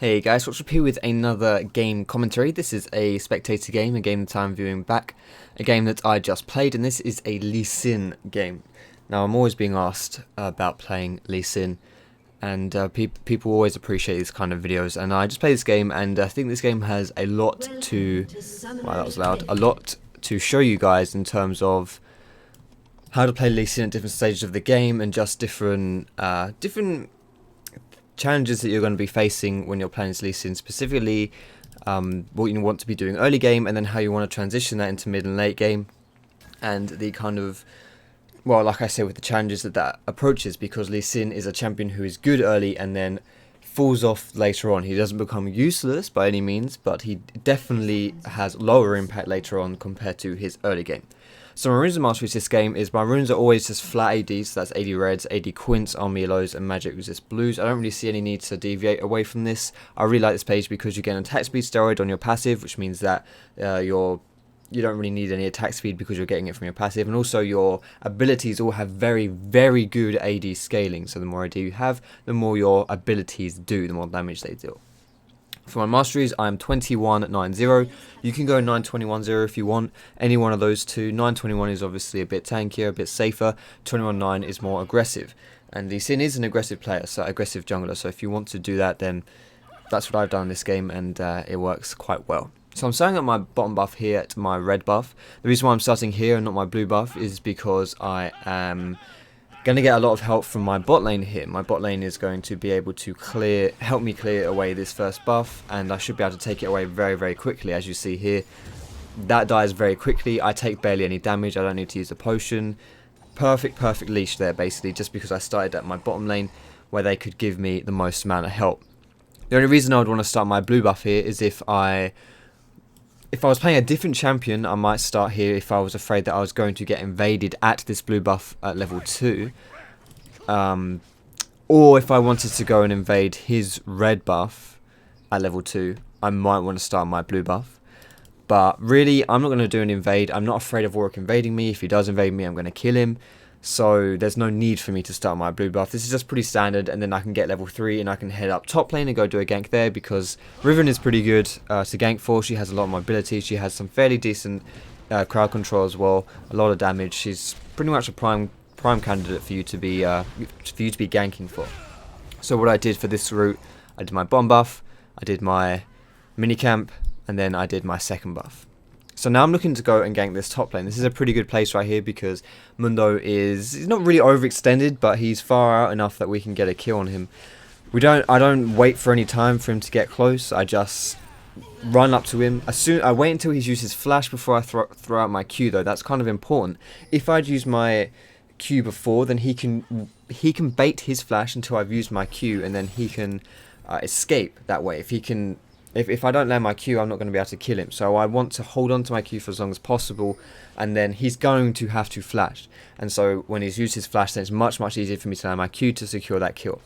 Hey guys, Foxdrop here with another game commentary. This is a spectator game, a game that I'm viewing back, a game that I just played, and this is a Lee Sin game. Now, I'm always being asked about playing Lee Sin, and people always appreciate these kind of videos, and I just played this game, and I think this game has a lot to, wow, that was loud, a lot to show you guys in terms of how to play Lee Sin at different stages of the game, and just different challenges that you're going to be facing when you're playing as Lee Sin, specifically what you want to be doing early game, and then how you want to transition that into mid and late game, and the kind of, well, like I say, with the challenges that approaches, because Lee Sin is a champion who is good early and then falls off later on. He doesn't become useless by any means, but he definitely has lower impact later on compared to his early game. So my runes and masteries this game is, my runes are always just flat AD, so that's AD reds, AD Quints, Armour yellows, and magic resist blues. I don't really see any need to deviate away from this. I really like this page because you get an attack speed steroid on your passive, which means that you don't really need any attack speed because you're getting it from your passive, and also your abilities all have very, very good AD scaling. So the more AD you have, the more your abilities do, the more damage they deal. For my masteries, I am 2190. You can go 9210 if you want. Any one of those two. 921 is obviously a bit tankier, a bit safer. 219 is more aggressive. And Lee Sin is an aggressive player, so aggressive jungler. So if you want to do that, then that's what I've done in this game, and it works quite well. So I'm starting at my bottom buff here at my red buff. The reason why I'm starting here and not my blue buff is because I am going to get a lot of help from my bot lane here. My bot lane is going to be able to help me clear away this first buff, and I should be able to take it away very, very quickly. As you see here, that dies very quickly. I take barely any damage. I don't need to use a potion. Perfect leash there, basically, just because I started at my bottom lane where they could give me the most amount of help. The only reason I would want to start my blue buff here is if I was playing a different champion, I might start here if I was afraid that I was going to get invaded at this blue buff at level 2. Or if I wanted to go and invade his red buff at level 2, I might want to start my blue buff. But really, I'm not going to do an invade. I'm not afraid of Warwick invading me. If he does invade me, I'm going to kill him. So there's no need for me to start my blue buff. This is just pretty standard, and then I can get level 3 and I can head up top lane and go do a gank there, because Riven is pretty good to gank for. She has a lot of mobility. She has some fairly decent crowd control as well, a lot of damage. She's pretty much a prime candidate for you to be ganking for. So what I did for this route, I did my bomb buff, I did my mini camp, and then I did my second buff. So now I'm looking to go and gank this top lane. This is a pretty good place right here because Mundo he's not really overextended, but he's far out enough that we can get a kill on him. I don't wait for any time for him to get close. I just run up to him. I wait until he's used his flash before I throw out my Q, though. That's kind of important. If I'd used my Q before, then he can bait his flash until I've used my Q, and then he can escape that way. If I don't land my Q, I'm not going to be able to kill him. So I want to hold on to my Q for as long as possible, and then he's going to have to flash. And so when he's used his flash, then it's much, much easier for me to land my Q to secure that kill.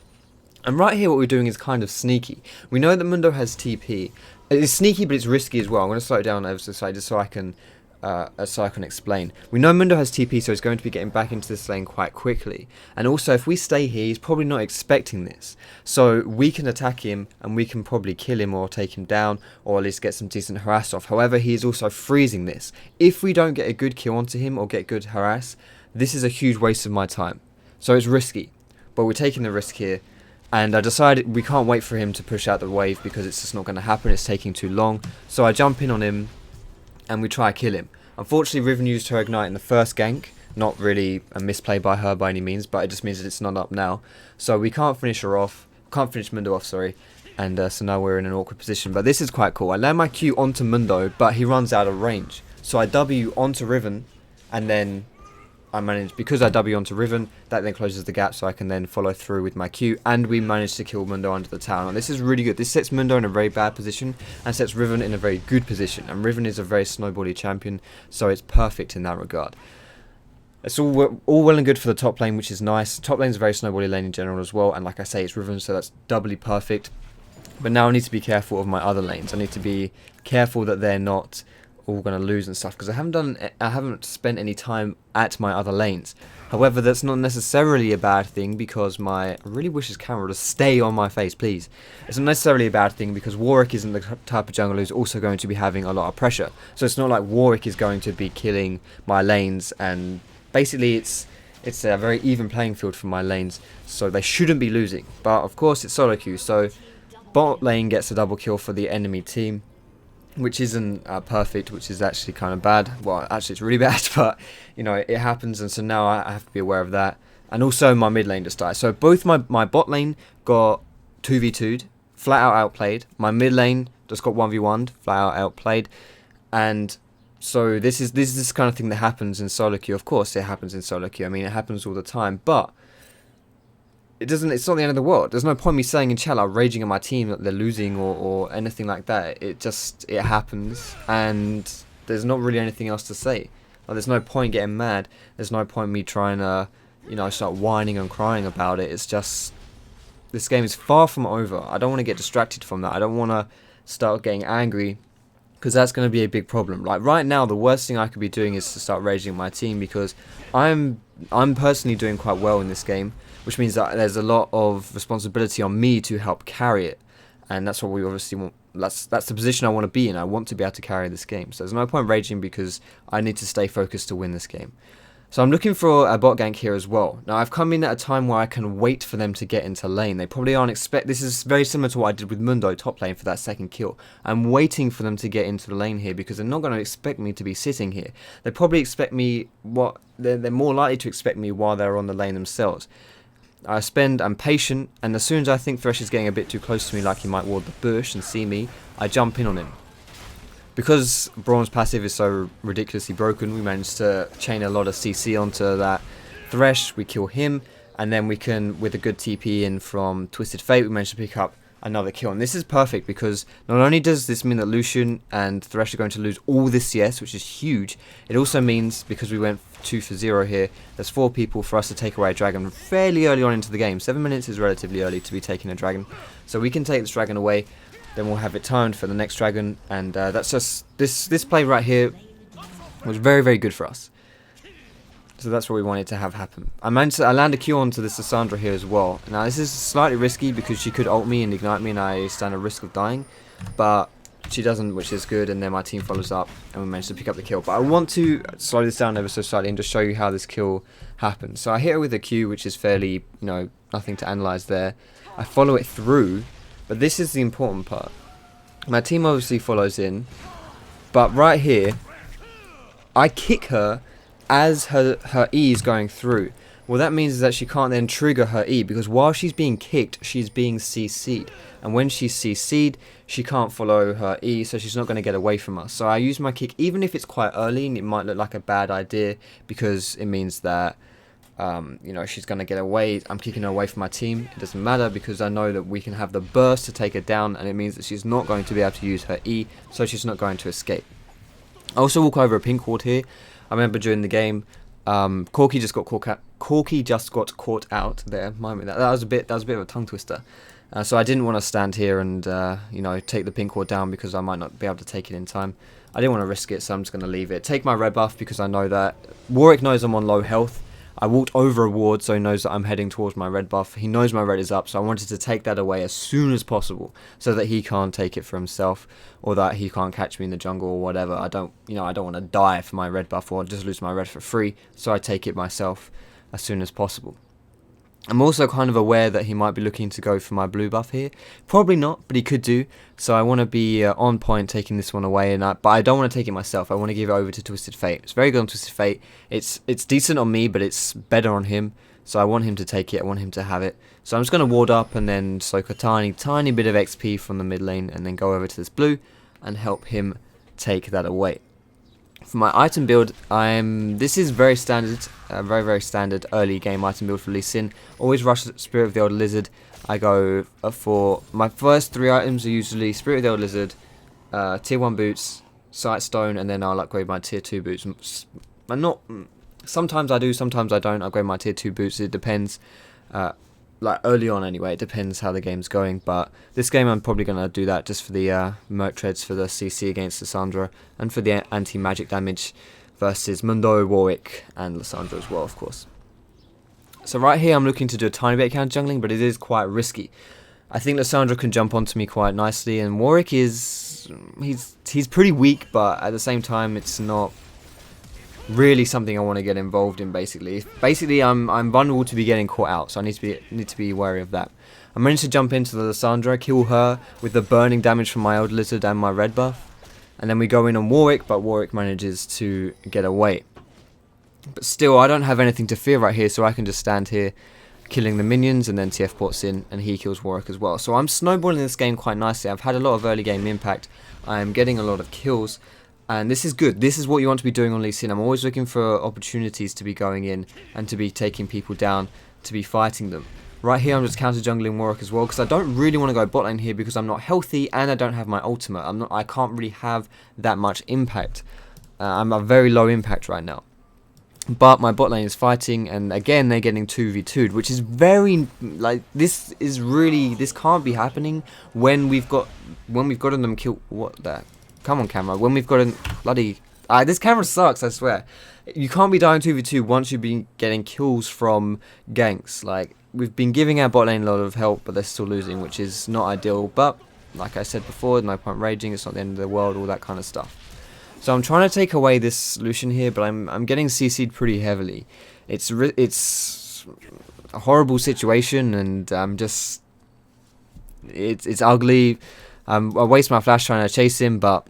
And right here, what we're doing is kind of sneaky. We know that Mundo has TP. It's sneaky, but it's risky as well. I'm going to slow it down ever so slightly just so I can explain. We know Mundo has TP, so he's going to be getting back into this lane quite quickly. And also, if we stay here, he's probably not expecting this. So we can attack him, and we can probably kill him or take him down, or at least get some decent harass off. However, he is also freezing this. If we don't get a good kill onto him or get good harass, this is a huge waste of my time. So it's risky, but we're taking the risk here. And I decided we can't wait for him to push out the wave because it's just not going to happen. It's taking too long. So I jump in on him, and we try to kill him. Unfortunately, Riven used her ignite in the first gank. Not really a misplay by her by any means, but it just means that it's not up now. So we can't finish her off. Can't finish Mundo off, sorry. And so now we're in an awkward position. But this is quite cool. I land my Q onto Mundo, but he runs out of range. So I W onto Riven, and then I manage, because I W onto Riven, that then closes the gap so I can then follow through with my Q, and we manage to kill Mundo under the tower. And this is really good. This sets Mundo in a very bad position and sets Riven in a very good position. And Riven is a very snowbally champion, so it's perfect in that regard. It's all well and good for the top lane, which is nice. Top lane is a very snowbally lane in general as well, and like I say, it's Riven, so that's doubly perfect. But now I need to be careful of my other lanes. I need to be careful that they're not all going to lose and stuff, because I haven't spent any time at my other lanes. However, that's not necessarily a bad thing, because I really wish this camera to stay on my face, please. It's not necessarily a bad thing, because Warwick isn't the type of jungler who's also going to be having a lot of pressure. So it's not like Warwick is going to be killing my lanes, and basically it's a very even playing field for my lanes, so they shouldn't be losing. But of course it's solo queue, so bot lane gets a double kill for the enemy team, which isn't perfect, which is actually kind of bad. Well, actually it's really bad, but you know, it happens, and so now I have to be aware of that. And also my mid lane just died. So both my bot lane got 2v2'd, flat out outplayed. My mid lane just got 1v1'd, flat out outplayed. And so this is this kind of thing that happens in solo queue. Of course it happens in solo queue. I mean, it happens all the time, but it's not the end of the world. There's no point me saying in chat, like, raging at my team that they're losing or anything like that. It happens, and there's not really anything else to say. Like, there's no point getting mad. There's no point me trying to, you know, start whining and crying about it. It's just, this game is far from over. I don't want to get distracted from that. I don't want to start getting angry, because that's going to be a big problem. Like, right now, the worst thing I could be doing is to start raging at my team, because I'm personally doing quite well in this game, which means that there's a lot of responsibility on me to help carry it, and that's what we obviously want. That's the position I want to be in. I want to be able to carry this game, so there's no point raging, because I need to stay focused to win this game. So I'm looking for a bot gank here as well. Now, I've come in at a time where I can wait for them to get into lane. They probably aren't this is very similar to what I did with Mundo top lane for that second kill. I'm waiting for them to get into the lane here, because they're not going to expect me to be sitting here. They probably expect me, they're more likely to expect me while they're on the lane themselves. I'm patient, and as soon as I think Thresh is getting a bit too close to me, like he might ward the bush and see me, I jump in on him. Because Braum's passive is so ridiculously broken, we managed to chain a lot of CC onto that Thresh. We kill him, and then we can, with a good TP in from Twisted Fate, we managed to pick up another kill. And this is perfect, because not only does this mean that Lucian and Thresh are going to lose all this CS, which is huge, it also means, because we went 2 for 0 here, there's 4 people for us to take away a dragon fairly early on into the game. 7 minutes is relatively early to be taking a dragon, so we can take this dragon away. Then we'll have it timed for the next dragon, and that's just this play right here was very, very good for us. So that's what we wanted to have happen. I land a Q onto this Cassandra here as well. Now this is slightly risky, because she could ult me and ignite me, and I stand a risk of dying, but she doesn't, which is good. And then my team follows up, and we managed to pick up the kill. But I want to slow this down ever so slightly and just show you how this kill happens. So I hit her with a Q, which is fairly, you know, nothing to analyze there. I follow it through. But this is the important part. My team obviously follows in, but right here, I kick her as her E is going through. What that means is that she can't then trigger her E, because while she's being kicked, she's being CC'd. And when she's CC'd, she can't follow her E, so she's not going to get away from us. So I use my kick, even if it's quite early, and it might look like a bad idea, because it means that you know, she's going to get away. I'm kicking her away from my team. It doesn't matter, because I know that we can have the burst to take her down, and it means that she's not going to be able to use her E, so she's not going to escape. I also walk over a pink ward here. I remember during the game, Corki just got caught out there. That was a bit of a tongue twister. So I didn't want to stand here and you know, take the pink ward down, because I might not be able to take it in time. I didn't want to risk it, so I'm just going to leave it. Take my red buff, because I know that Warwick knows I'm on low health. I walked over a ward, so he knows that I'm heading towards my red buff. He knows my red is up, so I wanted to take that away as soon as possible, so that he can't take it for himself, or that he can't catch me in the jungle or whatever. I don't want to die for my red buff, or just lose my red for free, so I take it myself as soon as possible. I'm also kind of aware that he might be looking to go for my blue buff here. Probably not, but he could do. So I want to be on point taking this one away, but I don't want to take it myself. I want to give it over to Twisted Fate. It's very good on Twisted Fate. It's decent on me, but it's better on him. So I want him to take it. I want him to have it. So I'm just going to ward up and then soak a tiny bit of XP from the mid lane, and then go over to this blue and help him take that away. For my item build, this is very standard, very standard early game item build for Lee Sin. Always rush Spirit of the Old Lizard. I go for my first 3 items are usually Spirit of the Old Lizard, tier 1 boots, Sight Stone, and then I'll upgrade my tier 2 boots. Sometimes I do, sometimes I don't upgrade my tier 2 boots. It depends. like early on anyway. It depends how the game's going, but this game I'm probably going to do that just for the Merc Treads for the CC against Lissandra, and for the anti-magic damage versus Mundo, Warwick, and Lissandra as well, of course. So right here I'm looking to do a tiny bit of counter jungling, but it is quite risky. I think Lissandra can jump onto me quite nicely, and Warwick is... he's pretty weak, but at the same time it's not really something I want to get involved in. Basically I'm vulnerable to be getting caught out, so I need to be wary of that. I managed to jump into the Lissandra, kill her with the burning damage from my Elder Lizard and my red buff, and then we go in on Warwick, but Warwick manages to get away. But still, I don't have anything to fear right here, so I can just stand here killing the minions, and then TF ports in and he kills Warwick as well. So I'm snowballing this game quite nicely. I've had a lot of early game impact, I'm getting a lot of kills, and this is good. This is what you want to be doing on Lee Sin. I'm always looking for opportunities to be going in and to be taking people down, to be fighting them. Right here I'm just counter jungling Warwick as well, because I don't really want to go bot lane here because I'm not healthy and I don't have my ultimate. I can't really have that much impact. I'm a very low impact right now. But my bot lane is fighting, and again they're getting 2v2'd, which is very, like, this can't be happening when we've gotten them killed. What the? Come on, camera. When we've gotten bloody, this camera sucks, I swear. You can't be dying 2v2 once you've been getting kills from ganks. Like, we've been giving our bot lane a lot of help, but they're still losing, which is not ideal. But like I said before, no point raging. It's not the end of the world. All that kind of stuff. So I'm trying to take away this solution here, but I'm getting CC'd pretty heavily. It's a horrible situation, and it's ugly. I waste my flash trying to chase him, but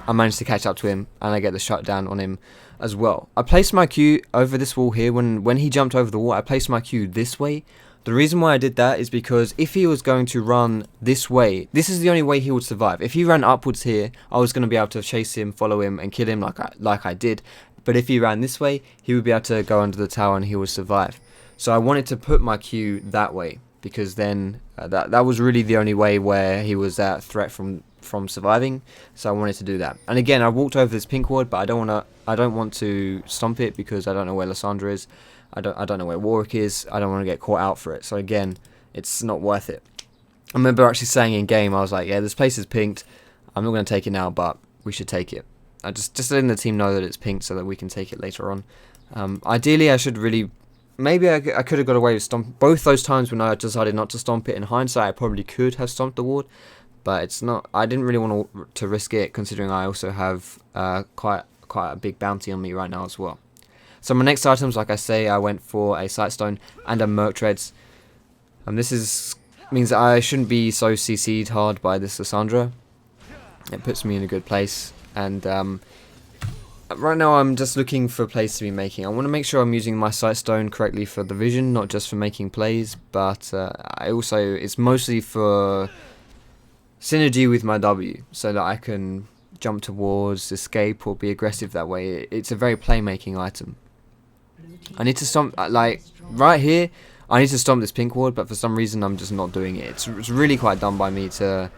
I managed to catch up to him, and I get the shutdown on him as well. I placed my Q over this wall here. When he jumped over the wall, I placed my Q this way. The reason why I did that is because if he was going to run this way, this is the only way he would survive. If he ran upwards here, I was going to be able to chase him, follow him, and kill him like I did. But if he ran this way, he would be able to go under the tower and he would survive. So I wanted to put my Q that way, because then that was really the only way where he was at threat from surviving. So I wanted to do that. And again, I walked over this pink ward, but I don't want to stomp it because I don't know where Lissandra is. I don't know where Warwick is. I don't want to get caught out for it. So again, it's not worth it. I remember actually saying in game, I was like, yeah, this place is pinked. I'm not going to take it now, but we should take it. I just letting the team know that it's pinked so that we can take it later on. Ideally, I should really... Maybe I could have got away with stomp. Both those times when I decided not to stomp it, in hindsight, I probably could have stomped the ward. But it's not... I didn't really want to risk it, considering I also have quite a big bounty on me right now as well. So my next items, like I say, I went for a Sightstone and a Merc Treads. This means that I shouldn't be so CC'd hard by this Lissandra. It puts me in a good place. And right now I'm just looking for plays to be making. I want to make sure I'm using my Sightstone correctly for the vision, not just for making plays. But it's mostly for synergy with my W, so that I can jump towards, escape, or be aggressive that way. It's a very playmaking item. I need to stomp, like, right here, I need to stomp this pink ward, but for some reason I'm just not doing it. It's really quite dumb by me to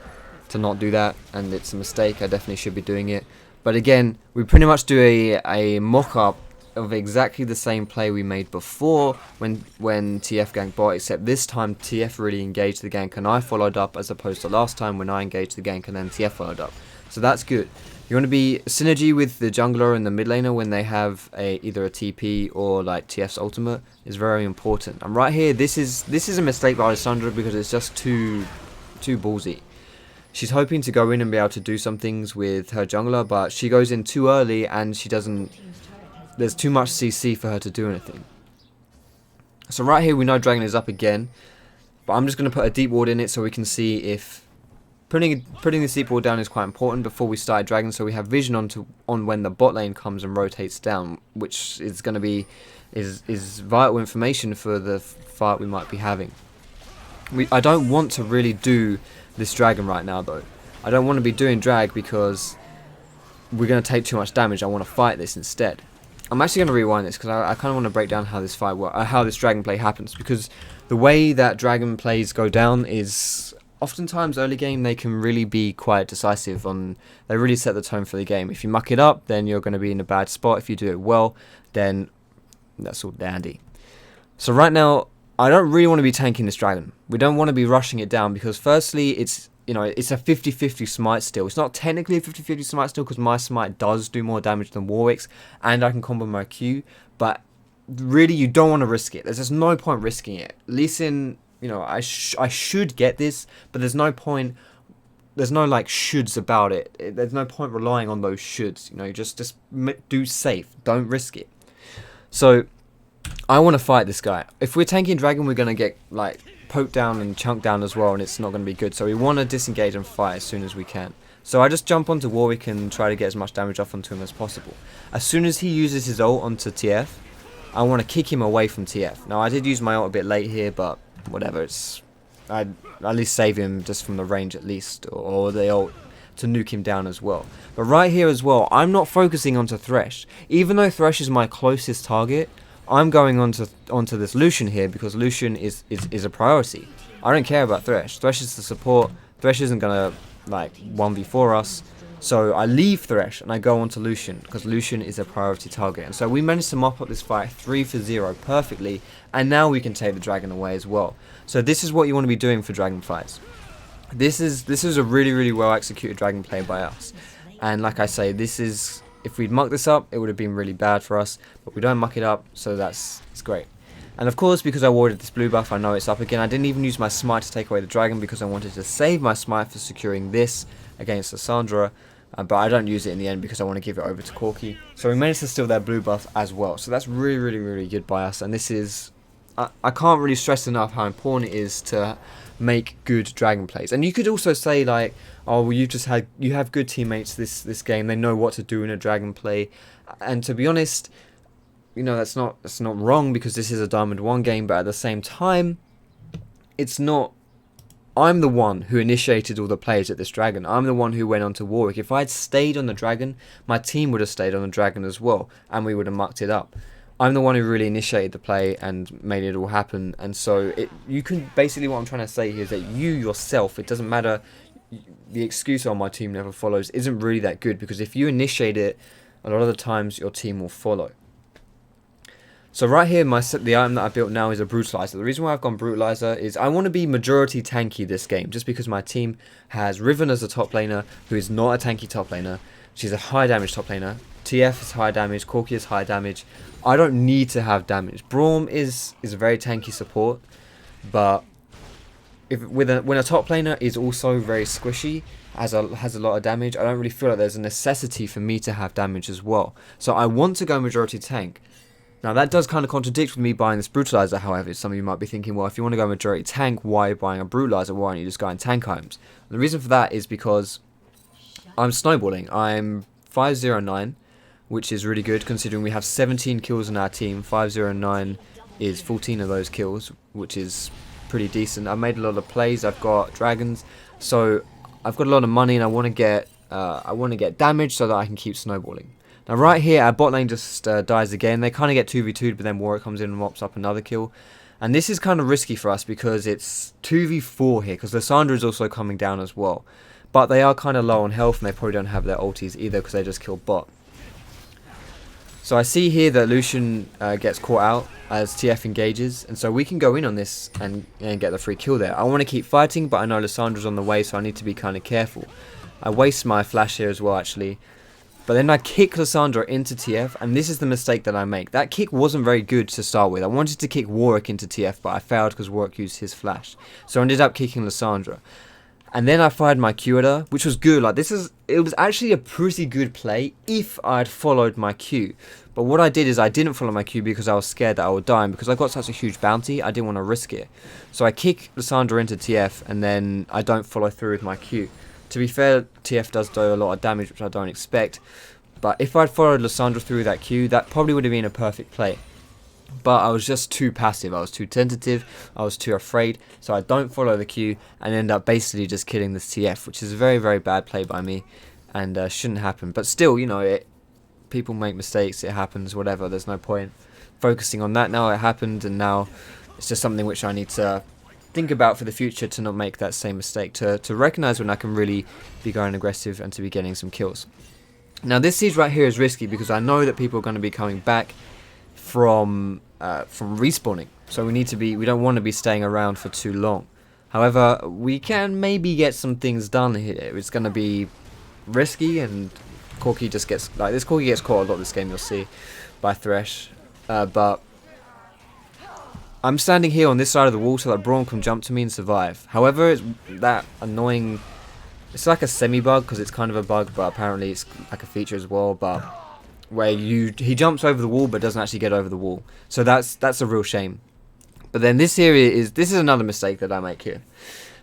not do that, and it's a mistake. I definitely should be doing it. But again, we pretty much do a mock-up of exactly the same play we made before when TF ganked bot, except this time TF really engaged the gank and I followed up, as opposed to last time when I engaged the gank and then TF followed up. So that's good. You want to be synergy with the jungler and the mid laner when they have either a TP or like TF's ultimate is very important. And right here, this is a mistake by Lissandra because it's just too ballsy. She's hoping to go in and be able to do some things with her jungler, but she goes in too early and she doesn't. There's too much CC for her to do anything. So right here we know Dragon is up again, but I'm just going to put a deep ward in it so we can see if putting this deep ward down is quite important before we start Dragon, so we have vision on when the bot lane comes and rotates down, which is going to be is vital information for the fight we might be having. I don't want to really do this Dragon right now though. I don't want to be doing drag because we're going to take too much damage. I want to fight this instead. I'm actually going to rewind this because I kind of want to break down how this how this Dragon play happens, because the way that Dragon plays go down is oftentimes early game they can really be quite decisive they really set the tone for the game. If you muck it up, then you're going to be in a bad spot. If you do it well, then that's all dandy. So right now I don't really want to be tanking this dragon. We don't want to be rushing it down because firstly, it's it's a 50-50 smite still. It's not technically a 50-50 smite still because my smite does do more damage than Warwick's and I can combo my Q, but really you don't want to risk it. There's just no point risking it. Lee Sin, I should get this, but there's no point. There's no like shoulds about it. There's no point relying on those shoulds. Just do safe. Don't risk it. So I want to fight this guy. If we're tanking dragon, we're gonna get like poked down and chunked down as well, and it's not gonna be good. So we want to disengage and fight as soon as we can. So I just jump onto Warwick and try to get as much damage off onto him as possible. As soon as he uses his ult onto TF, I want to kick him away from TF. Now I did use my ult a bit late here, but whatever. I'd at least save him just from the range at least, or the ult to nuke him down as well. But right here as well, I'm not focusing onto Thresh. Even though Thresh is my closest target, I'm going onto this Lucian here because Lucian is a priority. I don't care about Thresh. Thresh is the support. Thresh isn't gonna like 1v4 us. So I leave Thresh and I go onto Lucian because Lucian is a priority target. And so we managed to mop up this fight 3-0 perfectly, and now we can take the dragon away as well. So this is what you want to be doing for dragon fights. This is a really well executed dragon play by us. And like I say, if we'd mucked this up, it would have been really bad for us, but we don't muck it up, so it's great. And of course, because I warded this blue buff, I know it's up again. I didn't even use my smite to take away the dragon because I wanted to save my smite for securing this against Lissandra, but I don't use it in the end because I want to give it over to Corki. So we managed to steal their blue buff as well. So that's really good by us, and this is... I can't really stress enough how important it is to make good dragon plays. And you could also say like, oh well, you have good teammates this game, they know what to do in a dragon play. And to be honest, that's not wrong because this is a Diamond 1 game, but at the same time, it's not... I'm the one who initiated all the plays at this dragon. I'm the one who went on to Warwick. If I had stayed on the dragon, my team would have stayed on the dragon as well, and we would have mucked it up. I'm the one who really initiated the play and made it all happen, and so you can basically, what I'm trying to say here is that you yourself, it doesn't matter, the excuse on my team never follows isn't really that good, because if you initiate it, a lot of the times your team will follow. So right here, the item that I built now is a Brutalizer. The reason why I've gone Brutalizer is I want to be majority tanky this game, just because my team has Riven as a top laner, who is not a tanky top laner. She's a high damage top laner. TF is high damage, Corki is high damage. I don't need to have damage. Braum is a very tanky support, but when a top laner is also very squishy, has a lot of damage, I don't really feel like there's a necessity for me to have damage as well. So I want to go majority tank. Now that does kind of contradict with me buying this Brutalizer, however. Some of you might be thinking, well, if you want to go majority tank, why are you buying a Brutalizer? Why don't you just go in tank items? And the reason for that is because I'm snowballing. I'm 509, which is really good considering we have 17 kills in our team. 509 is 14 of those kills, which is pretty decent. I've made a lot of plays. I've got dragons, so I've got a lot of money, and I want to get damage so that I can keep snowballing. Now right here, our bot lane just dies again. They kind of get 2v2'd, but then Warwick comes in and mops up another kill. And this is kind of risky for us because it's 2v4 here, because Lissandra is also coming down as well. But they are kind of low on health, and they probably don't have their ultis either because they just killed bot. So I see here that Lucian gets caught out as TF engages, and so we can go in on this and get the free kill there. I want to keep fighting, but I know Lissandra's on the way, so I need to be kind of careful. I waste my flash here as well, actually. But then I kick Lissandra into TF, and this is the mistake that I make. That kick wasn't very good to start with. I wanted to kick Warwick into TF, but I failed because Warwick used his flash. So I ended up kicking Lissandra. And then I fired my Q at her, which was good. Like it was actually a pretty good play if I'd followed my Q. But what I did is I didn't follow my Q because I was scared that I would die, and because I got such a huge bounty, I didn't want to risk it. So I kick Lissandra into TF, and then I don't follow through with my Q. To be fair, TF does do a lot of damage, which I don't expect. But if I'd followed Lissandra through that Q, that probably would have been a perfect play. But I was just too passive, I was too tentative, I was too afraid, so I don't follow the Q and end up basically just killing this TF, which is a very bad play by me, and shouldn't happen. But still, people make mistakes, it happens, whatever, there's no point focusing on that. Now it happened, and now it's just something which I need to think about for the future to not make that same mistake, to recognise when I can really be going aggressive and to be getting some kills. Now this siege right here is risky because I know that people are going to be coming back from respawning. So we don't want to be staying around for too long. However, we can maybe get some things done here. It's going to be risky, and Corki just gets, like, this Corki gets caught a lot this game, you'll see, by Thresh. But I'm standing here on this side of the wall so that Braum can jump to me and survive. However, it's that annoying, it's like a semi-bug, because it's kind of a bug, but apparently it's like a feature as well, but where he jumps over the wall but doesn't actually get over the wall. So that's a real shame. But then this is another mistake that I make here.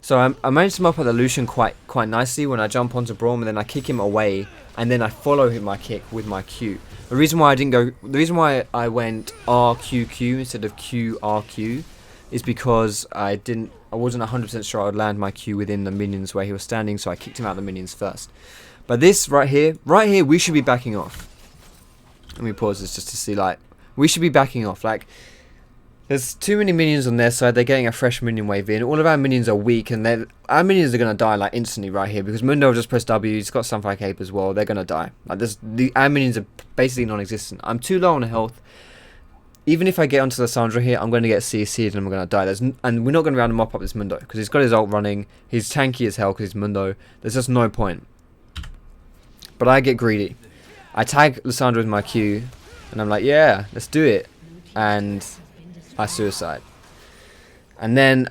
So I managed to mop up the Lucian quite nicely when I jump onto Braum, and then I kick him away, and then I follow my kick with my Q. The reason why I went RQQ instead of QRQ is because I wasn't 100% sure I would land my Q within the minions where he was standing, so I kicked him out of the minions first. But this right here, we should be backing off. Let me pause this just to see, like, we should be backing off. Like, there's too many minions on their side. They're getting a fresh minion wave in. All of our minions are weak, and our minions are going to die, like, instantly right here, because Mundo will just press W. He's got Sunfire Cape as well. They're going to die. Like, our minions are basically non-existent. I'm too low on health. Even if I get onto Lissandra here, I'm going to get CC'd and I'm going to die. And we're not going to be able to mop up this Mundo, because he's got his ult running. He's tanky as hell because he's Mundo. There's just no point. But I get greedy. I tag Lissandra with my Q, and I'm like, yeah, let's do it. And I suicide. And then,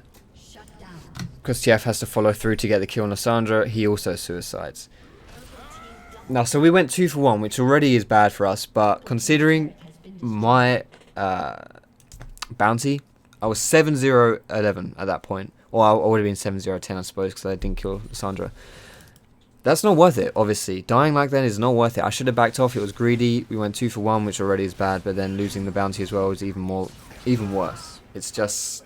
because TF has to follow through to get the kill on Lissandra, he also suicides. Now, so we went 2 for 1, which already is bad for us, but considering my bounty, I was 7-0-11 at that point. Or I would have been 7-0-10, I suppose, because I didn't kill Lissandra. That's not worth it, obviously. Dying like that is not worth it. I should have backed off. It was greedy. We went 2 for 1, which already is bad, but then losing the bounty as well is even worse. It's just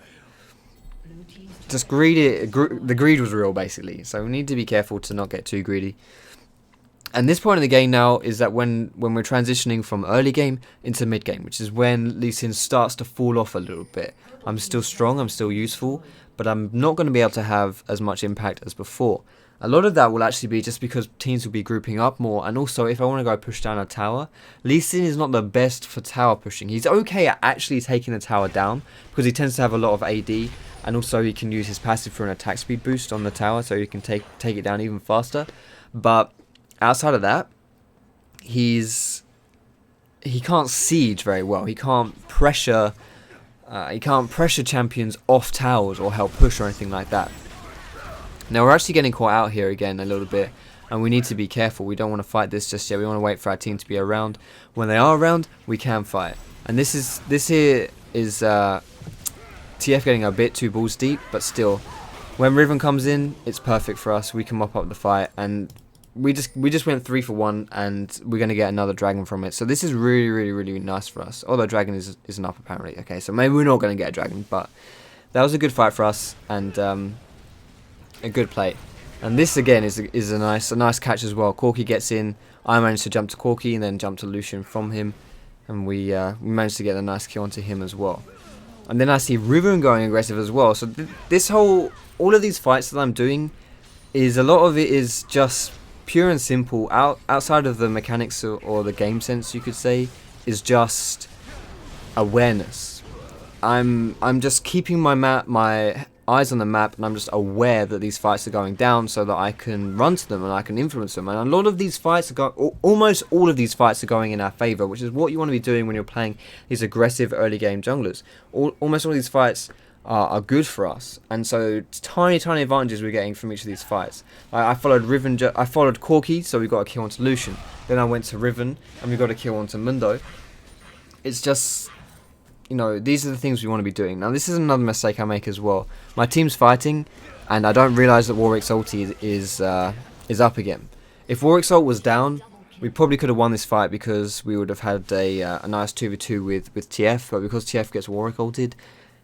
greedy. The greed was real, basically. So we need to be careful to not get too greedy. And this point in the game now is that when we're transitioning from early game into mid game, which is when Lee Sin starts to fall off a little bit. I'm still strong, I'm still useful, but I'm not going to be able to have as much impact as before. A lot of that will actually be just because teams will be grouping up more, and also if I want to go push down a tower, Lee Sin is not the best for tower pushing. He's okay at actually taking the tower down because he tends to have a lot of AD, and also he can use his passive for an attack speed boost on the tower, so he can take it down even faster. But outside of that, he can't siege very well. He can't pressure champions off towers or help push or anything like that. Now we're actually getting caught out here again a little bit, and we need to be careful. We don't want to fight this just yet. We want to wait for our team to be around. When they are around, we can fight. And this here is TF getting a bit too balls deep, but still, when Riven comes in, it's perfect for us. We can mop up the fight, and we just went 3 for 1, and we're going to get another dragon from it. So this is really, really, really nice for us. Although dragon isn't up apparently. Okay, so maybe we're not going to get a dragon, but that was a good fight for us, and a good play. And this again is a nice catch as well. Corki gets in. I managed to jump to Corki and then jump to Lucian from him, and we managed to get a nice kill onto him as well. And then I see Riven going aggressive as well. So all of these fights that I'm doing, is a lot of it is just pure and simple. Outside of the mechanics or the game sense, you could say, is just awareness. I'm just keeping my eyes on the map, and I'm just aware that these fights are going down so that I can run to them and I can influence them. And a lot of these fights almost all of these fights are going in our favour, which is what you want to be doing when you're playing these aggressive early game junglers. Almost all of these fights are good for us, and so tiny advantages we're getting from each of these fights. I followed Corki, so we got a kill onto Lucian. Then I went to Riven, and we got a kill onto Mundo. It's just, you know, these are the things we want to be doing. Now this is another mistake I make as well. My team's fighting, and I don't realise that Warwick's ulti is up again. If Warwick's ult was down, we probably could have won this fight because we would have had a nice 2v2 with TF, but because TF gets Warwick ulted,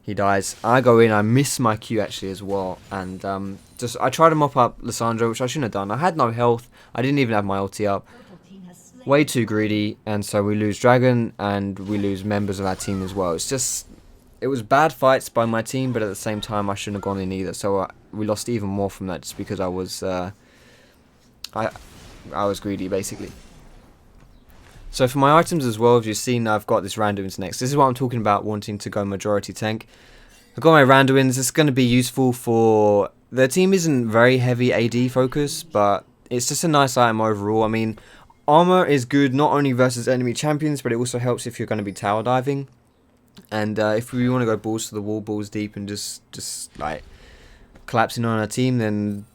he dies. I go in, I miss my Q actually as well, and I try to mop up Lissandra, which I shouldn't have done. I had no health, I didn't even have my ulti up. Way too greedy, and so we lose Dragon, and we lose members of our team as well. It was bad fights by my team, but at the same time I shouldn't have gone in either, so we lost even more from that just because I was greedy basically. So for my items as well, as you've seen, I've got this Randuin's next. This is what I'm talking about, wanting to go majority tank. I've got my Randuin's. It's going to be useful for... The team isn't very heavy AD focus, but it's just a nice item overall. I mean, Armour is good not only versus enemy champions, but it also helps if you're going to be tower diving. And if we want to go balls to the wall, balls deep, and just like collapsing on a team, then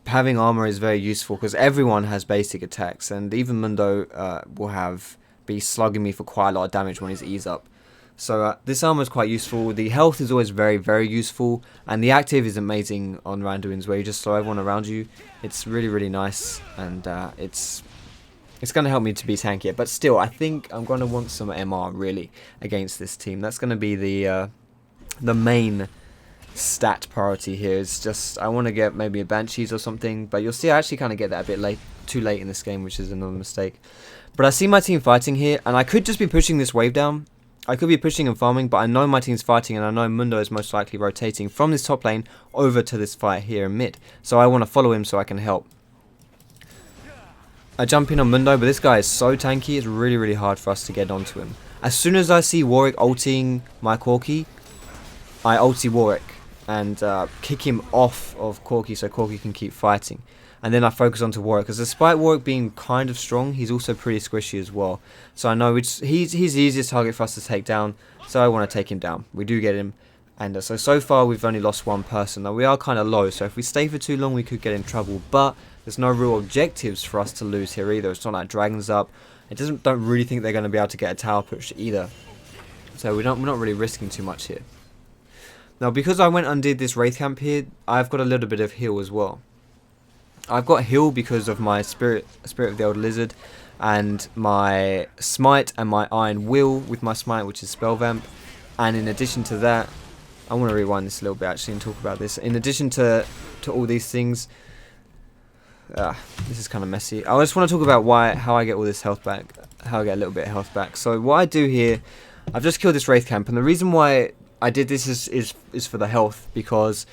having Armour is very useful because everyone has basic attacks, and even Mundo will be slugging me for quite a lot of damage when he's ease up. So this armor is quite useful. The health is always very, very useful, and the active is amazing on Randuin's where you just slow everyone around you. It's really, really nice, and it's going to help me to be tankier. But still, I think I'm going to want some MR really against this team. That's going to be the main stat priority here. It's just I want to get maybe a Banshees or something, but you'll see I actually kind of get that a bit too late in this game, which is another mistake. But I see my team fighting here, and I could just be pushing this wave down. I could be pushing and farming, but I know my team's fighting, and I know Mundo is most likely rotating from this top lane over to this fight here in mid. So I want to follow him so I can help. I jump in on Mundo, but this guy is so tanky, it's really, really hard for us to get onto him. As soon as I see Warwick ulting my Corki, I ulti Warwick and kick him off of Corki so Corki can keep fighting. And then I focus onto Warwick, because despite Warwick being kind of strong, he's also pretty squishy as well. So I know he's the easiest target for us to take down, so I want to take him down. We do get him, and so far we've only lost one person. Now we are kind of low, so if we stay for too long we could get in trouble, but there's no real objectives for us to lose here either. It's not like Dragon's up. Don't really think they're going to be able to get a tower push either. So we're not really risking too much here. Now because I went and did this Wraith Camp here, I've got a little bit of heal as well. I've got heal because of my Spirit of the Old Lizard, and my Smite and my Iron Will with my Smite, which is Spell Vamp. And in addition to that, I want to rewind this a little bit actually and talk about this. In addition to all these things, this is kind of messy. I just want to talk about how I get all this health back, how I get a little bit of health back. So what I do here, I've just killed this Wraith Camp, and the reason why I did this is for the health, because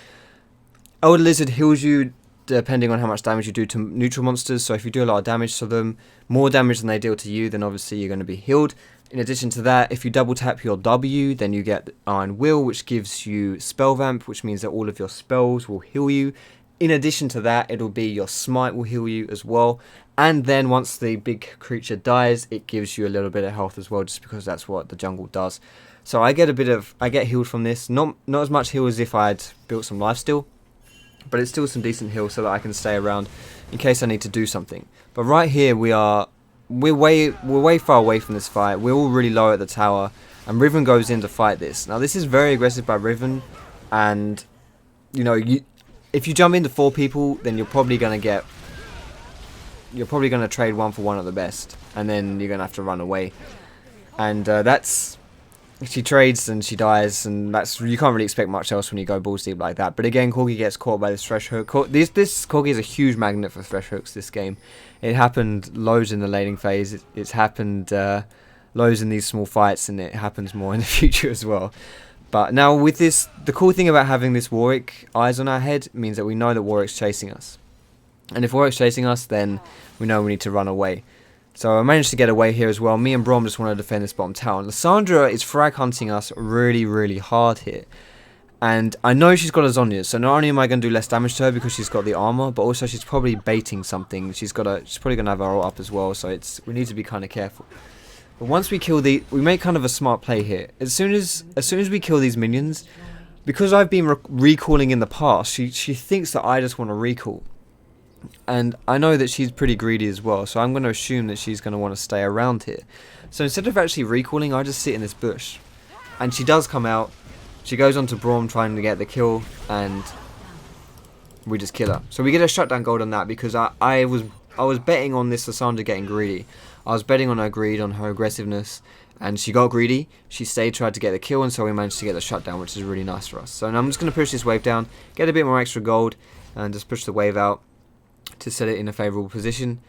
Old Lizard heals you depending on how much damage you do to neutral monsters. So if you do a lot of damage to them, more damage than they deal to you, then obviously you're going to be healed. In addition to that, if you double tap your W, then you get Iron Will, which gives you Spell Vamp, which means that all of your spells will heal you. In addition to that, it'll be your Smite will heal you as well. And then once the big creature dies, it gives you a little bit of health as well, just because that's what the jungle does. So I get healed from this. Not as much heal as if I'd built some lifesteal, but it's still some decent heal so that I can stay around in case I need to do something. But right here we're way far away from this fight. We're all really low at the tower, and Riven goes in to fight this. Now this is very aggressive by Riven, and you know, if you jump into 4 people, then you're probably going to trade 1 for 1 at the best, and then you're going to have to run away. And she trades and she dies, and you can't really expect much else when you go balls deep like that. But again, Corgi gets caught by this Thresh Hook. This Corgi is a huge magnet for Thresh Hooks this game. It happened loads in the laning phase. It's happened loads in these small fights, and it happens more in the future as well. But now with this, the cool thing about having this Warwick eyes on our head means that we know that Warwick's chasing us. And if Warwick's chasing us, then we know we need to run away. So I managed to get away here as well. Me and Brom just want to defend this bottom tower. Lissandra is frag hunting us really, really hard here. And I know she's got a Zonya, so not only am I going to do less damage to her because she's got the armor, but also she's probably baiting something. She's probably going to have her ult up as well, so we need to be kind of careful. But once we kill we make kind of a smart play here. As soon as we kill these minions, because I've been recalling in the past, she thinks that I just want to recall. And I know that she's pretty greedy as well, so I'm going to assume that she's going to want to stay around here. So instead of actually recalling, I just sit in this bush. And she does come out. She goes on to Braum trying to get the kill, and we just kill her. So we get a shutdown gold on that, because I was betting on this Lissandra getting greedy. I was betting on her greed, on her aggressiveness, and she got greedy. She tried to get the kill, and so we managed to get the shutdown, which is really nice for us. So now I'm just going to push this wave down, get a bit more extra gold, and just push the wave out to set it in a favourable position.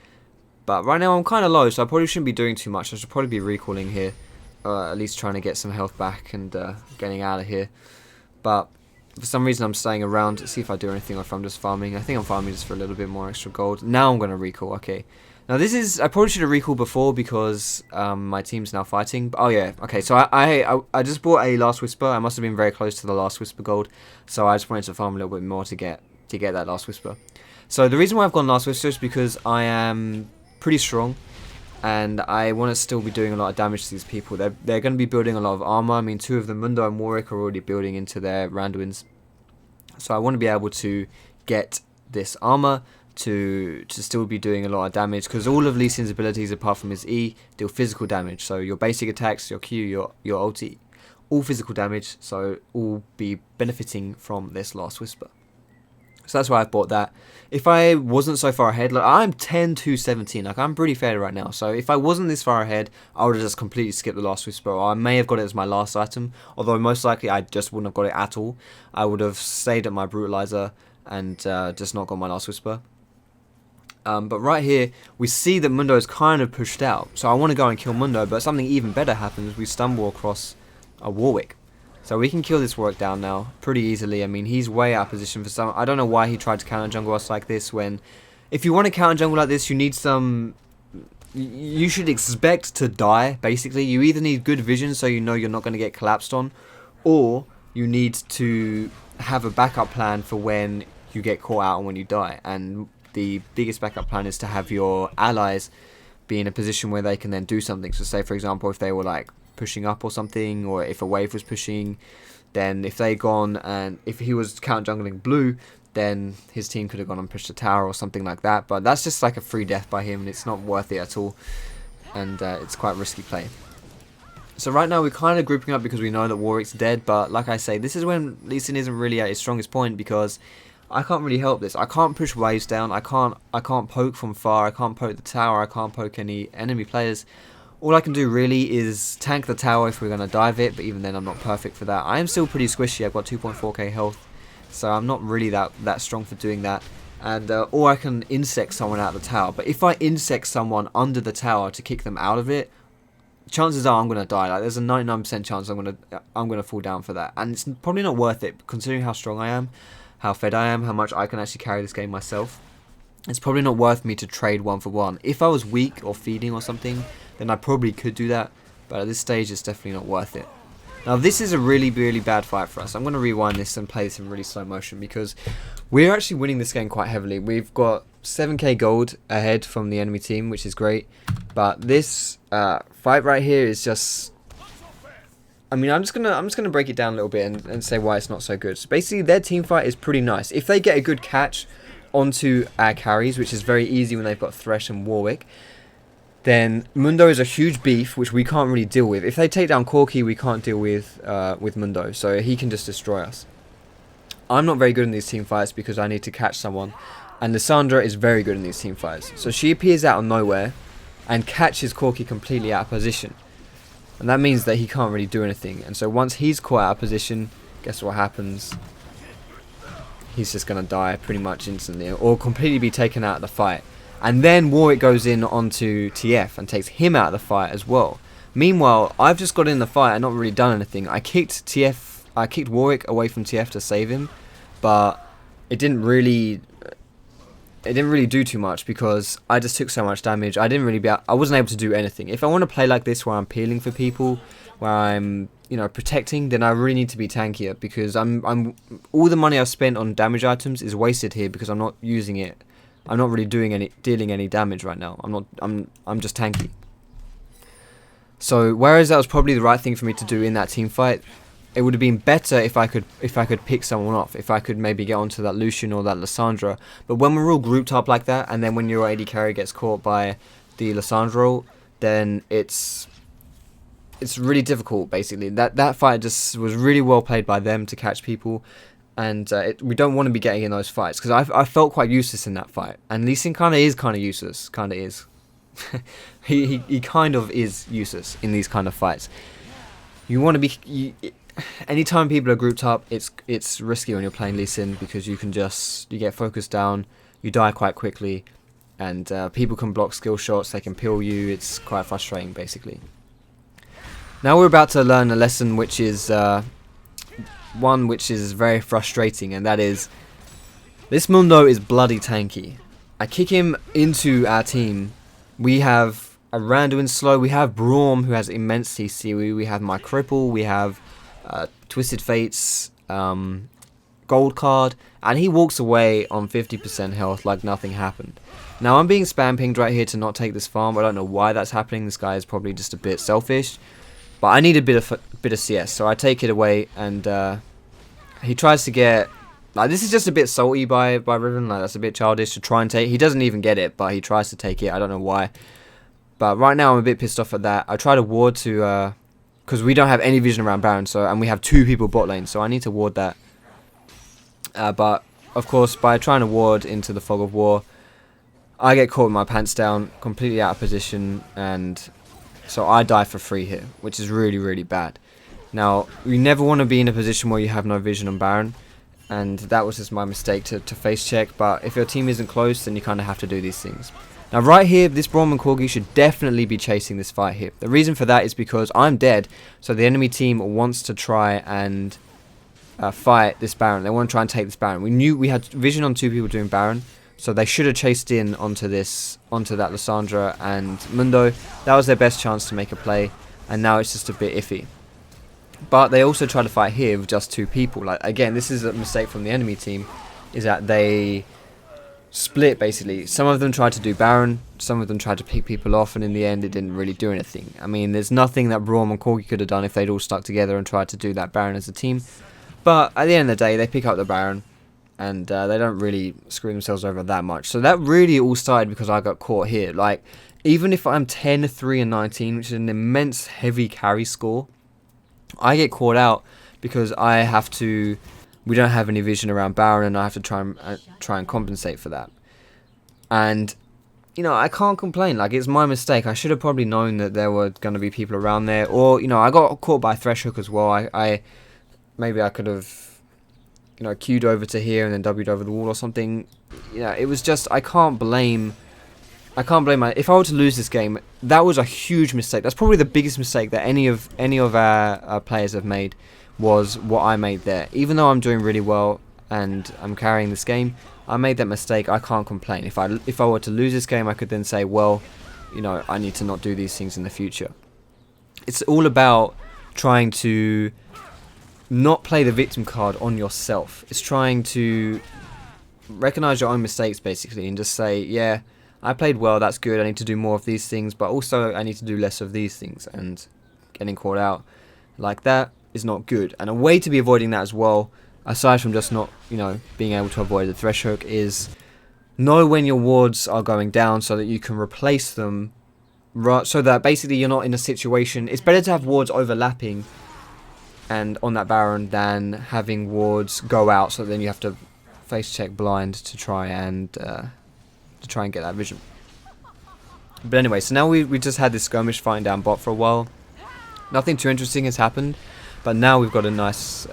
But right now I'm kind of low, so I probably shouldn't be doing too much. I should probably be recalling here, at least trying to get some health back and getting out of here. But for some reason I'm staying around to see if I do anything or if I'm just farming. I think I'm farming just for a little bit more extra gold. Now I'm going to recall. Okay, Now this is, I probably should have recalled before because my team's now fighting. Oh yeah, okay. So I just bought a Last Whisper. I must have been very close to the Last Whisper gold, so I just wanted to farm a little bit more to get that Last Whisper. So the reason why I've gone Last Whisper is because I am pretty strong, and I want to still be doing a lot of damage to these people. They're going to be building a lot of armor. I mean, two of them, Mundo and Warwick, are already building into their Randuins. So I want to be able to get this armor to still be doing a lot of damage, because all of Lee Sin's abilities apart from his E deal physical damage. So your basic attacks, your Q, your ulti, all physical damage, so all be benefiting from this Last Whisper. So that's why I bought that. If I wasn't so far ahead, like I'm 10-17, like I'm pretty fair right now. So if I wasn't this far ahead, I would have just completely skipped the Last Whisper. Or I may have got it as my last item, although most likely I just wouldn't have got it at all. I would have stayed at my Brutalizer and just not got my Last Whisper. But right here, we see that Mundo is kind of pushed out. So I want to go and kill Mundo, but something even better happens. We stumble across a Warwick. So we can kill this Warwick down now pretty easily. I mean, he's way out of position for some. I don't know why he tried to counter jungle us like this, when if you want to counter jungle like this, you need some... You should expect to die, basically. You either need good vision so you know you're not going to get collapsed on, or you need to have a backup plan for when you get caught out and when you die. And the biggest backup plan is to have your allies be in a position where they can then do something. So say, for example, if they were like pushing up or something, or if a wave was pushing, then if they gone and if he was counter jungling blue, then his team could have gone and pushed a tower or something like that. But that's just like a free death by him, and it's not worth it at all, and it's quite risky play. So right now we're kind of grouping up because we know that Warwick's dead, but like I say, this is when Lee Sin isn't really at his strongest point, because I can't really help this. I can't push waves down, I can't poke from far, I can't poke the tower, I can't poke any enemy players. All I can do really is tank the tower if we're going to dive it, but even then I'm not perfect for that. I am still pretty squishy, I've got 2.4k health, so I'm not really that strong for doing that. And or I can insect someone out of the tower, but if I insect someone under the tower to kick them out of it, chances are I'm going to die. Like, there's a 99% chance I'm going to fall down for that, and it's probably not worth it considering how strong I am, how fed I am, how much I can actually carry this game myself. It's probably not worth me to trade 1-for-1. If I was weak or feeding or something, then I probably could do that, but at this stage it's definitely not worth it. Now this is a really bad fight for us. I'm going to rewind this and play this in really slow motion, because we're actually winning this game quite heavily. We've got 7k gold ahead from the enemy team, which is great, but this fight right here is just... I mean, I'm just gonna break it down a little bit and say why it's not so good. So basically, their team fight is pretty nice. If they get a good catch onto our carries, which is very easy when they've got Thresh and Warwick, then Mundo is a huge beef, which we can't really deal with. If they take down Corki, we can't deal with Mundo, so he can just destroy us. I'm not very good in these team fights because I need to catch someone, and Lissandra is very good in these team fights. So she appears out of nowhere and catches Corki completely out of position. And that means that he can't really do anything. And so once he's caught out of position, guess what happens? He's just going to die pretty much instantly, or completely be taken out of the fight. And then Warwick goes in onto TF and takes him out of the fight as well. Meanwhile, I've just got in the fight and not really done anything. I kicked Warwick away from TF to save him, but it didn't really do too much because I just took so much damage. I wasn't able to do anything. If I want to play like this, where I'm peeling for people, where I'm protecting, then I really need to be tankier, because I'm all the money I've spent on damage items is wasted here because I'm not using it. I'm not really dealing any damage right now. I'm just tanky. So whereas that was probably the right thing for me to do in that team fight, it would have been better if I could pick someone off, if I could maybe get onto that Lucian or that Lissandra. But when we're all grouped up like that, and then when your AD carry gets caught by the Lissandra, then it's really difficult. Basically, that fight just was really well played by them to catch people, and we don't want to be getting in those fights, because I felt quite useless in that fight, and Lee Sin kind of is useless, kind of is. he kind of is useless in these kind of fights. You want to be. Anytime people are grouped up, it's risky when you're playing Lee Sin, because you get focused down, you die quite quickly, and people can block skill shots, they can peel you. It's quite frustrating, basically. Now we're about to learn a lesson which is one which is very frustrating, and that is, this Mundo is bloody tanky. I kick him into our team, We have a Randuin slow. We have Braum, who has immense CC. We have my Cripple. We have Twisted Fates, Gold card, and he walks away on 50% health like nothing happened. Now I'm being spam pinged right here to not take this farm. I don't know why that's happening. This guy is probably just a bit selfish, but I need a bit of CS, so I take it away, and he tries to get. Like, this is just a bit salty by Riven. Like, that's a bit childish to try and take. He doesn't even get it, but he tries to take it. I don't know why. But right now I'm a bit pissed off at that. I try to ward to, because we don't have any vision around Baron, and we have 2 people bot lane, so I need to ward that. But of course, by trying to ward into the Fog of War, I get caught with my pants down, completely out of position, and so I die for free here, which is really, really bad. Now, you never want to be in a position where you have no vision on Baron, and that was just my mistake to face check. But if your team isn't close, then you kind of have to do these things. Now right here, this Braum and Corgi should definitely be chasing this fight here. The reason for that is because I'm dead, so the enemy team wants to try and fight this Baron. They want to try and take this Baron. We knew we had vision on 2 people doing Baron, so they should have chased in onto that Lissandra and Mundo. That was their best chance to make a play, and now it's just a bit iffy. But they also try to fight here with just 2 people. Like, again, this is a mistake from the enemy team, is that they split basically. Some of them tried to do Baron, some of them tried to pick people off, and in the end it didn't really do anything. I mean, there's nothing that Braum and Corgi could have done if they'd all stuck together and tried to do that Baron as a team. But at the end of the day, they pick up the Baron, and they don't really screw themselves over that much. So that really all started because I got caught here. Like, even if I'm 10, 3, and 19, which is an immense heavy carry score, I get caught out because we don't have any vision around Baron, and I have to try and compensate for that. And you know, I can't complain. Like, it's my mistake. I should have probably known that there were going to be people around there, or you know, I got caught by Thresh Hook as well. Maybe I could have, you know, queued over to here and then W'd over the wall or something. You know, it was just, I can't blame if I were to lose this game, that was a huge mistake. That's probably the biggest mistake that any of our players have made, was what I made there. Even though I'm doing really well and I'm carrying this game, I made that mistake. I can't complain. If I were to lose this game, I could then say, well, you know, I need to not do these things in the future. It's all about trying to not play the victim card on yourself. It's trying to recognize your own mistakes, basically, and just say, yeah, I played well, that's good, I need to do more of these things, but also I need to do less of these things. And getting caught out like that is not good. And a way to be avoiding that as well, aside from just not, you know, being able to avoid the Thresh Hook, is know when your wards are going down so that you can replace them, so that basically you're not in a situation. It's better to have wards overlapping and on that Baron than having wards go out, so then you have to face check blind to try and get that vision. But anyway, so now we just had this skirmish fighting down bot for a while. Nothing too interesting has happened, but now we've got a nice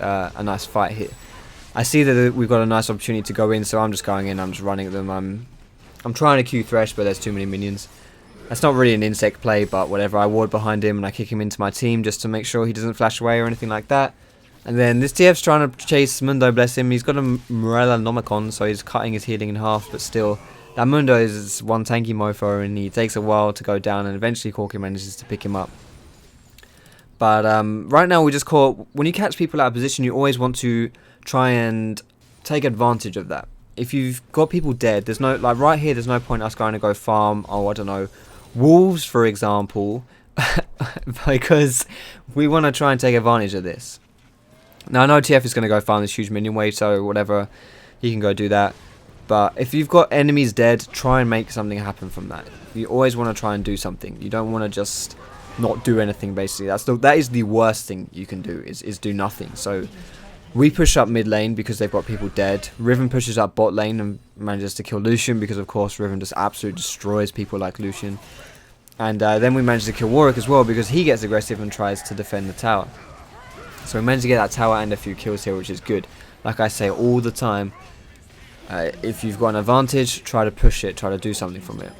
fight here. I see that we've got a nice opportunity to go in, so I'm just going in. I'm just running at them. I'm trying to queue Thresh, but there's too many minions. That's not really an insect play, but whatever. I ward behind him and I kick him into my team just to make sure he doesn't flash away or anything like that. And then this TF's trying to chase Mundo, bless him. He's got a Morellonomicon, so he's cutting his healing in half, but still, that Mundo is one tanky mofo, and he takes a while to go down, and eventually Corki manages to pick him up. But right now we just caught, when you catch people out of position, you always want to try and take advantage of that. If you've got people dead, there's no, like right here, there's no point us going to go farm, I don't know, wolves, for example, because we want to try and take advantage of this. Now, I know TF is going to go farm this huge minion wave, so whatever, he can go do that. But if you've got enemies dead, try and make something happen from that. You always want to try and do something. You don't want to just not do anything, basically. That is the worst thing you can do, is do nothing. So we push up mid lane because they've got people dead. Riven pushes up bot lane and manages to kill Lucian because, of course, Riven just absolutely destroys people like Lucian. And then we manage to kill Warwick as well because he gets aggressive and tries to defend the tower. So we managed to get that tower and a few kills here, which is good. Like I say all the time, if you've got an advantage, try to push it, try to do something from it.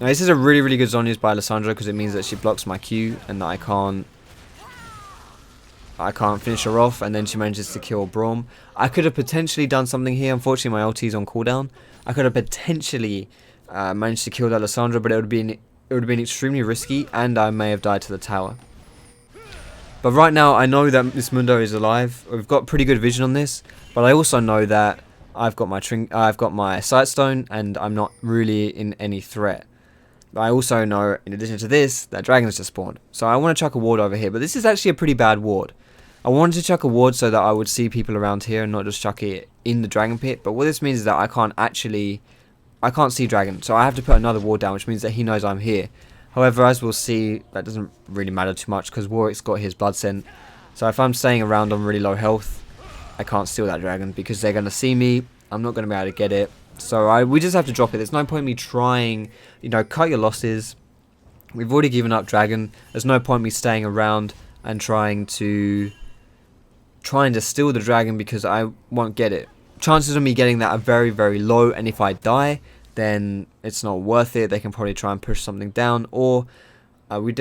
Now, this is a really, really good zone use by Lissandra because it means that she blocks my Q and that I can't finish her off, and then she manages to kill Braum. I could have potentially done something here. Unfortunately, my ulti is on cooldown. I could have potentially managed to kill that Lissandra, but it would it would have been extremely risky, and I may have died to the tower. But right now, I know that this Mundo is alive. We've got pretty good vision on this, but I also know that I've got my Sightstone, and I'm not really in any threat. But I also know, in addition to this, that dragons just spawned. So I want to chuck a ward over here, but this is actually a pretty bad ward. I wanted to chuck a ward so that I would see people around here and not just chuck it in the dragon pit. But what this means is that I can't see dragon, so I have to put another ward down, which means that he knows I'm here. However, as we'll see, that doesn't really matter too much because Warwick's got his blood scent. So if I'm staying around on really low health, I can't steal that dragon because they're going to see me. I'm not going to be able to get it. So we just have to drop it. There's no point me trying, cut your losses. We've already given up dragon. There's no point me staying around and trying to steal the dragon because I won't get it. Chances of me getting that are very, very low, and if I die, then it's not worth it. They can probably try and push something down, or we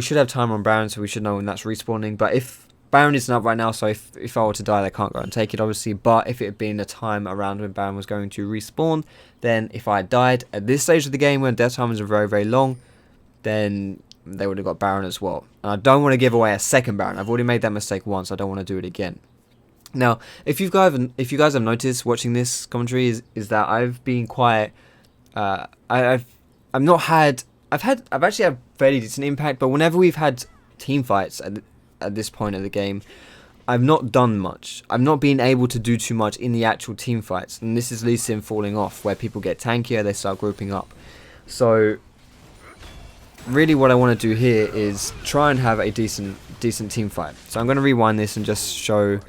should have time on Baron, so we should know when that's respawning. But if Baron isn't up right now, so if I were to die, they can't go and take it, obviously. But if it had been a time around when Baron was going to respawn, then if I died at this stage of the game when death times are very, very long, then they would have got Baron as well. And I don't want to give away a second Baron. I've already made that mistake once. I don't want to do it again. Now, if you guys have noticed watching this commentary, is that I've been quite, I've actually had fairly decent impact, but whenever we've had team fights at this point of the game, I've not done much. I've not been able to do too much in the actual team fights, and this is Lee Sin falling off, where people get tankier, they start grouping up. So really what I want to do here is try and have a decent team fight. So I'm going to rewind this and just show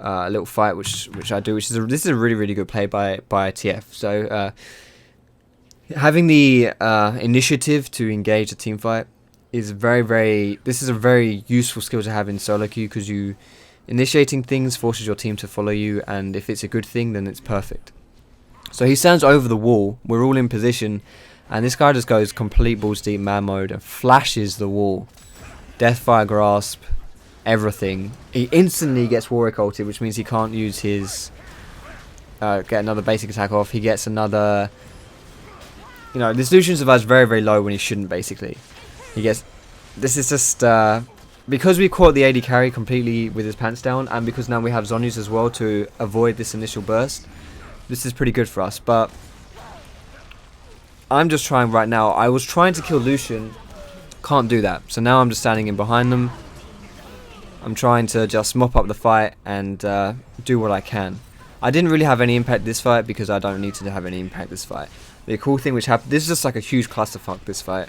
a little fight which I do, this is a really, really good play by TF. So having the initiative to engage a team fight is this is a very useful skill to have in solo queue, because initiating things forces your team to follow you, and if it's a good thing, then it's perfect. So he stands over the wall, we're all in position, and this guy just goes complete balls deep man mode and flashes the wall. Deathfire Grasp, everything. He instantly gets Warwick ulted, which means he can't use his get another basic attack off. He gets another, this Lucian survives very, very low when he shouldn't, basically. This is just because we caught the AD carry completely with his pants down, and because now we have Zhonyas as well to avoid this initial burst. This is pretty good for us, but I'm just trying right now. I was trying to kill Lucian, can't do that. So now I'm just standing in behind them. I'm trying to just mop up the fight and do what I can. I didn't really have any impact this fight because I don't need to have any impact this fight. The cool thing which happened, this is just like a huge clusterfuck, this fight.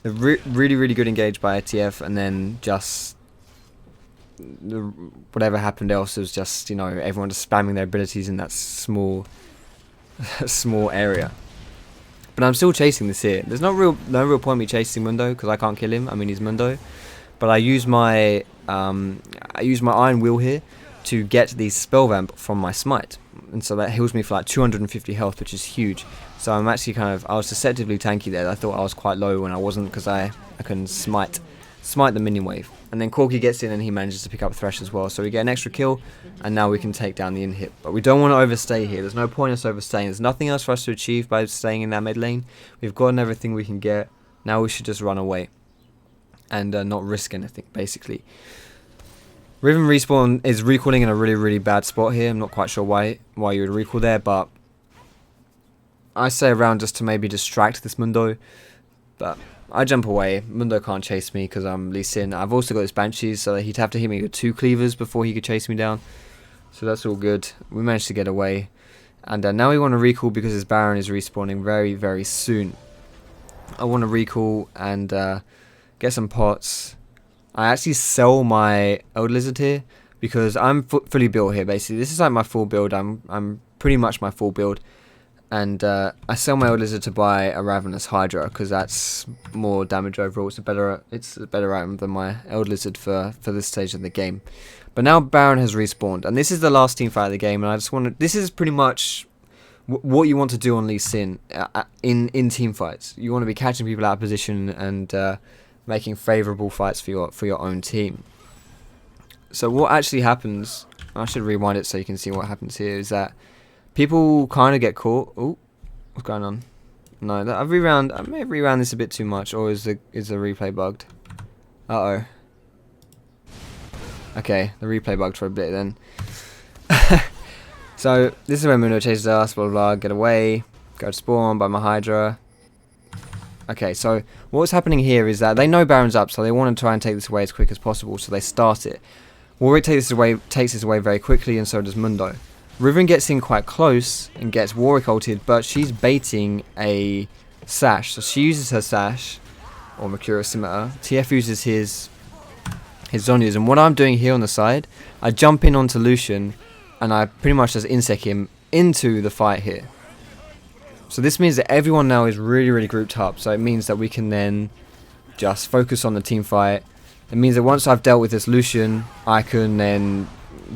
The really, really good engage by ATF, and then just whatever happened else was just, everyone just spamming their abilities in that small area. But I'm still chasing this here. There's no real point me chasing Mundo because I can't kill him. I mean, he's Mundo. But I use my Iron Wheel here to get the spell vamp from my smite, and so that heals me for like 250 health, which is huge. So I'm actually I was deceptively tanky there. I thought I was quite low when I wasn't, because I can smite the minion wave. And then Corki gets in and he manages to pick up Thresh as well. So we get an extra kill, and now we can take down the inhib. But we don't want to overstay here. There's no point in us overstaying. There's nothing else for us to achieve by staying in that mid lane. We've gotten everything we can get. Now we should just run away and not risk anything, basically. Riven Respawn is recalling in a really, really bad spot here. I'm not quite sure why you would recall there, but I stay around just to maybe distract this Mundo. But I jump away. Mundo can't chase me because I'm Lee Sin. I've also got his Banshees, so he'd have to hit me with 2 cleavers before he could chase me down. So that's all good. We managed to get away. And now we want to recall because his Baron is respawning very, very soon. I want to recall and get some pots. I actually sell my Elder Lizard here because I'm fully built here, basically. This is like my full build. I'm pretty much my full build. And I sell my Elder Lizard to buy a Ravenous Hydra because that's more damage overall. It's a better item than my Elder Lizard for this stage of the game. But now Baron has respawned, and this is the last team fight of the game. And I just want to. This is pretty much what you want to do on Lee Sin in team fights. You want to be catching people out of position and making favourable fights for your own team. So what actually happens? I should rewind it so you can see what happens here. Is that people kind of get caught. Oh, what's going on? No, I may have rewound this a bit too much, or is the replay bugged? Uh-oh. Okay, the replay bugged for a bit then. So, this is when Mundo chases us, blah blah blah, get away, go to spawn, buy my Hydra. Okay, so what's happening here is that they know Baron's up, so they want to try and take this away as quick as possible, so they start it. Warwick takes this away very quickly, and so does Mundo. Riven gets in quite close and gets Warwick ulted, but she's baiting a sash, so she uses her sash, or Mercurial Scimitar. TF uses his Zhonya's, and what I'm doing here on the side, I jump in onto Lucian, and I pretty much just insect him into the fight here. So this means that everyone now is really grouped up, so it means that we can then just focus on the team fight. It means that once I've dealt with this Lucian, I can then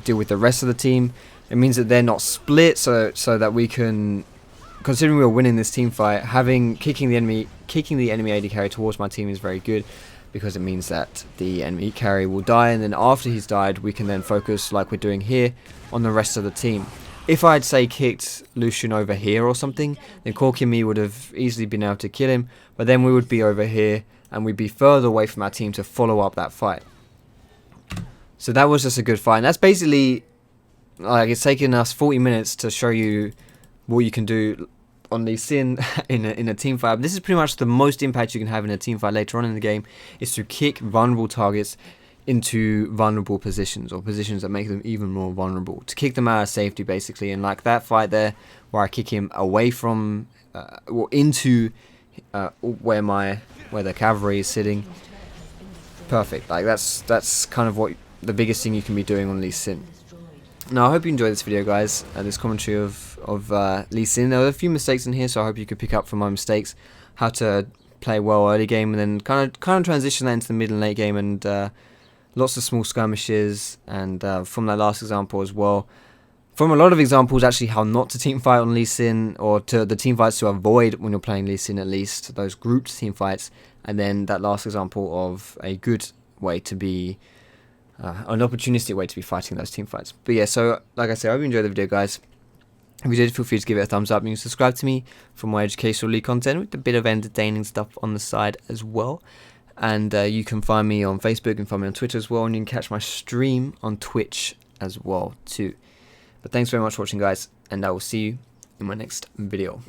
deal with the rest of the team. It means that they're not split, so that we can, considering we're winning this team fight, kicking the enemy AD carry towards my team is very good, because it means that the enemy carry will die, and then after he's died, we can then focus, like we're doing here, on the rest of the team. If I'd say kicked Lucian over here or something, then Korkimi would have easily been able to kill him, but then we would be over here, and we'd be further away from our team to follow up that fight. So that was just a good fight, and that's basically, like, it's taken us 40 minutes to show you what you can do on Lee Sin in a team fight. This is pretty much the most impact you can have in a team fight later on in the game, is to kick vulnerable targets into vulnerable positions, or positions that make them even more vulnerable, to kick them out of safety basically. And like that fight there, where I kick him away from or into where the cavalry is sitting, perfect. Like that's kind of what the biggest thing you can be doing on Lee Sin. Now, I hope you enjoyed this video, guys, this commentary of Lee Sin. There were a few mistakes in here, so I hope you could pick up from my mistakes, how to play well early game, and then kind of transition that into the mid and late game, and lots of small skirmishes, and from that last example as well. From a lot of examples, actually, how not to team fight on Lee Sin, or to the team fights to avoid when you're playing Lee Sin, at least, those grouped team fights, and then that last example of a good way to be, an opportunistic way to be fighting those team fights. But yeah, so, like I said, I hope you enjoyed the video, guys. If you did, feel free to give it a thumbs up. You can subscribe to me for more educational League content with a bit of entertaining stuff on the side as well. And you can find me on Facebook, you can find me on Twitter as well, and you can catch my stream on Twitch as well too. But thanks very much for watching, guys, and I will see you in my next video.